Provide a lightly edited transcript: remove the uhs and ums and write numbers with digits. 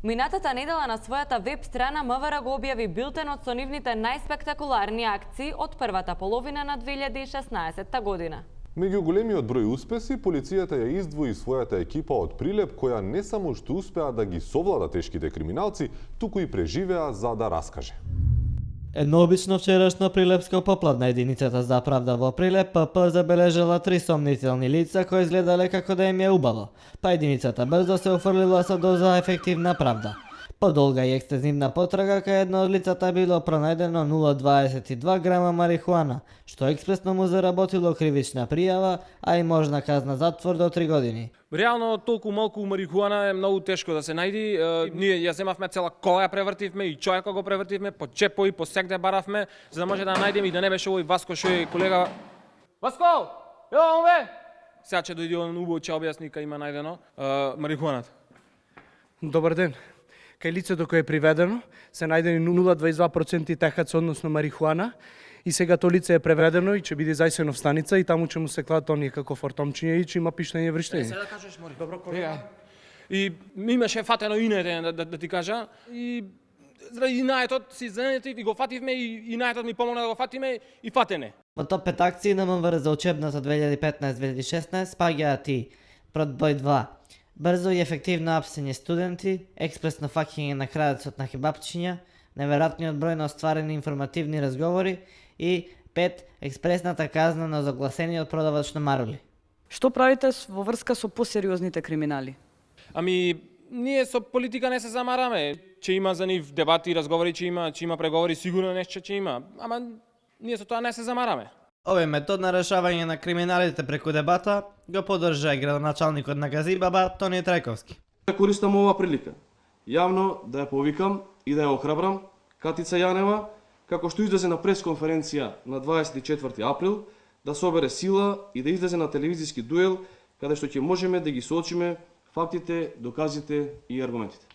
Минатата недела на својата веб страна МВР го објави билтенот со нивните најспектакуларни акции од првата половина на 2016 година. Меѓу големиот број успеси, полицијата ја издвои својата екипа од Прилеп, која не само што успеа да ги совлада тешките криминалци, туку и преживеа за да раскаже. Еднообично вчерашно прилепско поплавна единицата за правда во Прилеп ПП забележала 3 сомнителни лица кои изгледале како да им е убаво, па единицата брзо се офрлила со доза ефективна правда. Подолга и екстензивна потрага кај едно од лицата било пронајдено 0,22 грама марихуана, што експресно му заработило кривична пријава, а и можна казна затвор до 3 години. Реално толку малку марихуана е многу тешко да се најди. Ние ја земавме цела кола, ја превртивме и човека го превртивме, по чепови, по сегде баравме, за да може да најдеме и да не беше овој Васко што е колега. Васко! Ево ове! Сега ќе дојде он убаво ќе објасни кај има најдено марихуаната. Добар ден. Кај лицето кое е приведено се најдени 0,22% техац, односно марихуана, и сега то лице е преведено и ќе биде зајсено в станица и таму ќе му се кладат оние како фортомчиња и ќе има пиштење вриштење. Сега да кажеш, мори. Добро, колега. И имаше фатено инете, да ти кажа, и заради наетот си занети и го фативме и наетот ми помогна да го фатиме и фатене. Во топ 5 акции на МВР за учебната 2015-2016 спаѓаат и Продбој 2. Брзо и ефективно апсење студенти, експресно фаќање на крадецот на хебапчиња, неверојатниот број на остварени информативни разговори и 5. експресната казна на загласениот продавач на марули. Што правите во врска со посериозните криминали? Ами, ние со политика не се замараме. Че има за нив дебати и разговори, че има преговори, сигурно нешто че има. Ама ние со тоа не се замараме. Овој метод на решавање на криминалите преку дебата го поддржа и градоначалникот на Газибаба Тони Трајковски. Користам оваа прилика јавно да ја повикам и да ја охрабрам Катица Јанева, како што излезе на пресконференција на 24 април, да собере сила и да излезе на телевизиски дуел, каде што ќе можеме да ги соочиме фактите, доказите и аргументите.